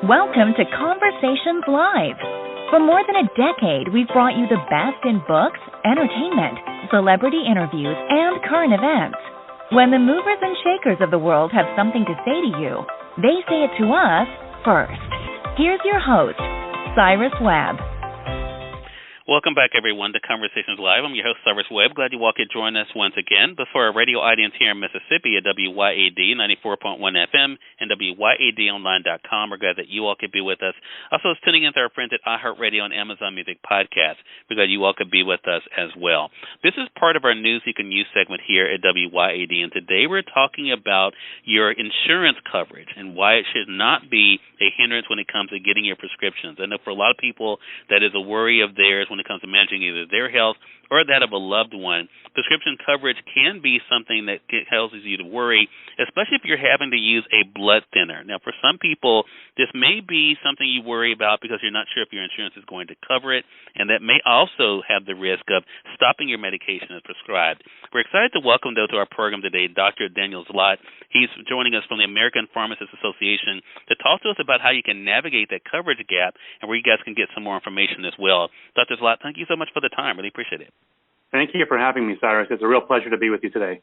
Welcome to Conversations Live. For more than a decade, we've brought you the best in books, entertainment, celebrity interviews, and current events. When the movers and shakers of the world have something to say to you, they say it to us first. Here's your host, Cyrus Webb. Welcome back, everyone, to Conversations Live. I'm your host, Cyrus Webb. Glad you all could join us once again. But for our radio audience here in Mississippi at WYAD 94.1 FM and WYADonline.com, we're glad that you all could be with us. Also, tuning in to our friends at iHeartRadio and Amazon Music Podcast. We're glad you all could be with us as well. This is part of our News You Can Use segment here at WYAD, and today we're talking about your insurance coverage and why it should not be a hindrance when it comes to getting your prescriptions. I know for a lot of people that is a worry of theirs when it comes to managing either their health or that of a loved one. Prescription coverage can be something that causes you to worry, especially if you're having to use a blood thinner. Now, for some people, this may be something you worry about because you're not sure if your insurance is going to cover it, and that may also have the risk of stopping your medication as prescribed. We're excited to welcome, though, to our program today, Dr. Daniel Zlott. He's joining us from the American Pharmacists Association to talk to us about how you can navigate that coverage gap and where you guys can get some more information as well. Dr. Zlott, thank you so much for the time. Really appreciate it. Thank you for having me, Cyrus. It's a real pleasure to be with you today.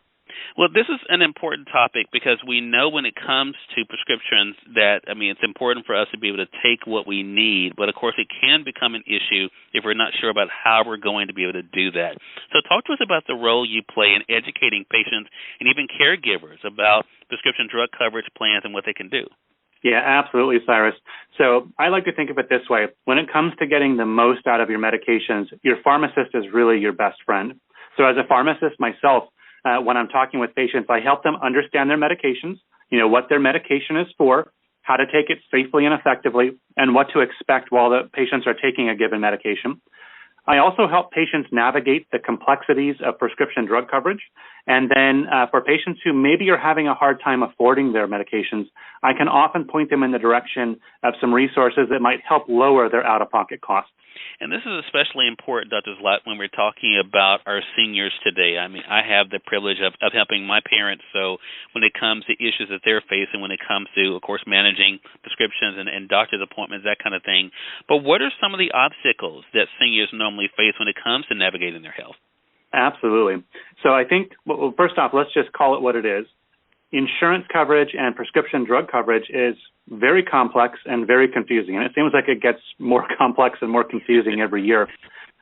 Well, this is an important topic because we know when it comes to prescriptions that, it's important for us to be able to take what we need, but of course it can become an issue if we're not sure about how we're going to be able to do that. So talk to us about the role you play in educating patients and even caregivers about prescription drug coverage plans and what they can do. Yeah, absolutely, Cyrus. So I like to think of it this way. When it comes to getting the most out of your medications, your pharmacist is really your best friend. So as a pharmacist myself, when I'm talking with patients, I help them understand their medications, what their medication is for, how to take it safely and effectively, and what to expect while the patients are taking a given medication. I also help patients navigate the complexities of prescription drug coverage. And then for patients who maybe are having a hard time affording their medications, I can often point them in the direction of some resources that might help lower their out-of-pocket costs. And this is especially important, Dr. Zlott, when we're talking about our seniors today. I have the privilege of helping my parents, so when it comes to issues that they're facing, when it comes to, of course, managing prescriptions and doctor's appointments, that kind of thing. But what are some of the obstacles that seniors normally face when it comes to navigating their health? Absolutely. So I think, well, first off, let's just call it what it is. Insurance coverage and prescription drug coverage is very complex and very confusing, and it seems like it gets more complex and more confusing every year.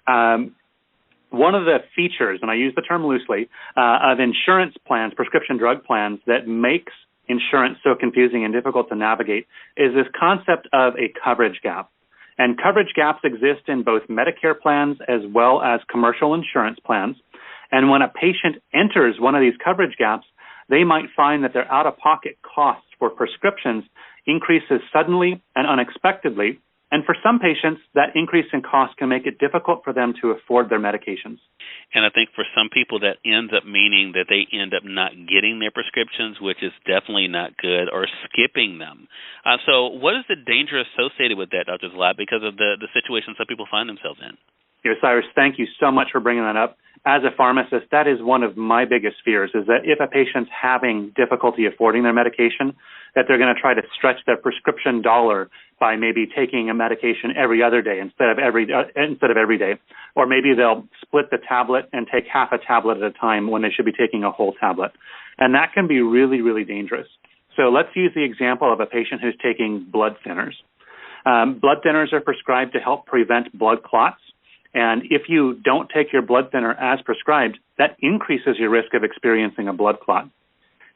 One of the features, and I use the term loosely, of insurance plans, prescription drug plans, that makes insurance so confusing and difficult to navigate is this concept of a coverage gap. And coverage gaps exist in both Medicare plans as well as commercial insurance plans. And when a patient enters one of these coverage gaps, they might find that their out-of-pocket costs for prescriptions increases suddenly and unexpectedly. And for some patients, that increase in cost can make it difficult for them to afford their medications. And I think for some people that ends up meaning that they end up not getting their prescriptions, which is definitely not good, or skipping them. So what is the danger associated with that, Dr. Zlott, because of the situation some people find themselves in? Cyrus, thank you so much for bringing that up. As a pharmacist, that is one of my biggest fears, is that if a patient's having difficulty affording their medication, that they're going to try to stretch their prescription dollar by maybe taking a medication every other day instead of every day. Or maybe they'll split the tablet and take half a tablet at a time when they should be taking a whole tablet. And that can be really, really dangerous. So let's use the example of a patient who's taking blood thinners. Blood thinners are prescribed to help prevent blood clots. And if you don't take your blood thinner as prescribed, that increases your risk of experiencing a blood clot.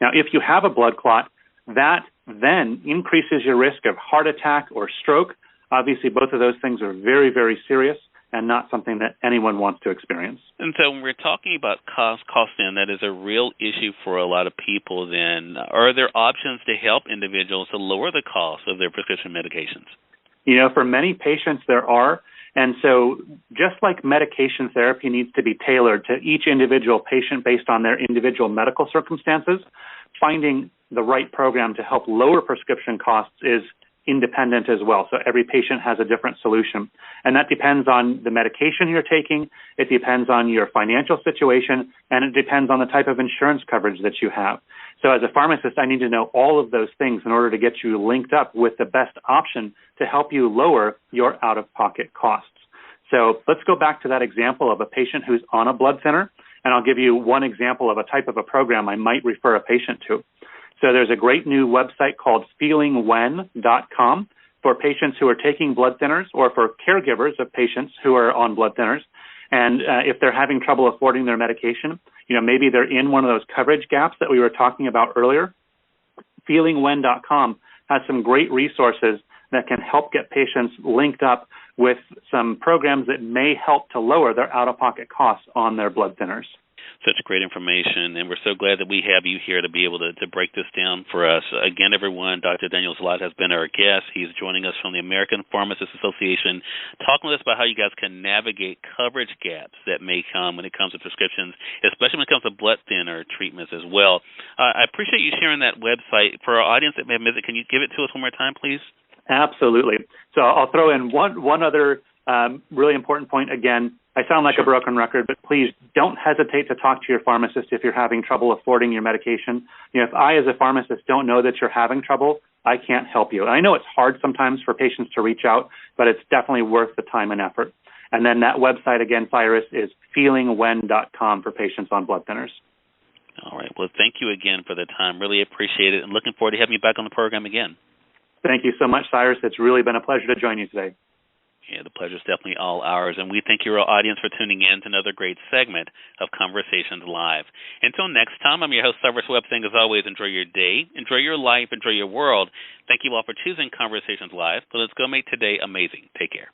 Now, if you have a blood clot, that then increases your risk of heart attack or stroke. Obviously, both of those things are very, very serious and not something that anyone wants to experience. And so when we're talking about cost then, that is a real issue for a lot of people then. Are there options to help individuals to lower the cost of their prescription medications? For many patients, there are. And so just like medication therapy needs to be tailored to each individual patient based on their individual medical circumstances, finding the right program to help lower prescription costs is independent as well. So every patient has a different solution. And that depends on the medication you're taking, it depends on your financial situation, and it depends on the type of insurance coverage that you have. So as a pharmacist, I need to know all of those things in order to get you linked up with the best option to help you lower your out-of-pocket costs. So let's go back to that example of a patient who's on a blood thinner, and I'll give you one example of a type of a program I might refer a patient to. So there's a great new website called feelingwhen.com for patients who are taking blood thinners or for caregivers of patients who are on blood thinners. And if they're having trouble affording their medication, maybe they're in one of those coverage gaps that we were talking about earlier. Feelingwhen.com has some great resources that can help get patients linked up with some programs that may help to lower their out-of-pocket costs on their blood thinners. Such great information, and we're so glad that we have you here to be able to break this down for us. Again, everyone, Dr. Daniel Zlott has been our guest. He's joining us from the American Pharmacists Association, talking with us about how you guys can navigate coverage gaps that may come when it comes to prescriptions, especially when it comes to blood thinner treatments as well. I appreciate you sharing that website. For our audience that may have missed it, can you give it to us one more time, please? Absolutely. So I'll throw in one other really important point. Again, I sound like a broken record, but please don't hesitate to talk to your pharmacist if you're having trouble affording your medication. If I, as a pharmacist, don't know that you're having trouble, I can't help you. And I know it's hard sometimes for patients to reach out, but it's definitely worth the time and effort. And then that website, again, Cyrus, is feelingwhen.com for patients on blood thinners. All right. Well, thank you again for the time. Really appreciate it, and looking forward to having you back on the program again. Thank you so much, Cyrus. It's really been a pleasure to join you today. Yeah, the pleasure is definitely all ours, and we thank your audience for tuning in to another great segment of Conversations Live. Until next time, I'm your host, Cyrus Webb, saying as always, enjoy your day, enjoy your life, enjoy your world. Thank you all for choosing Conversations Live. But let's go make today amazing. Take care.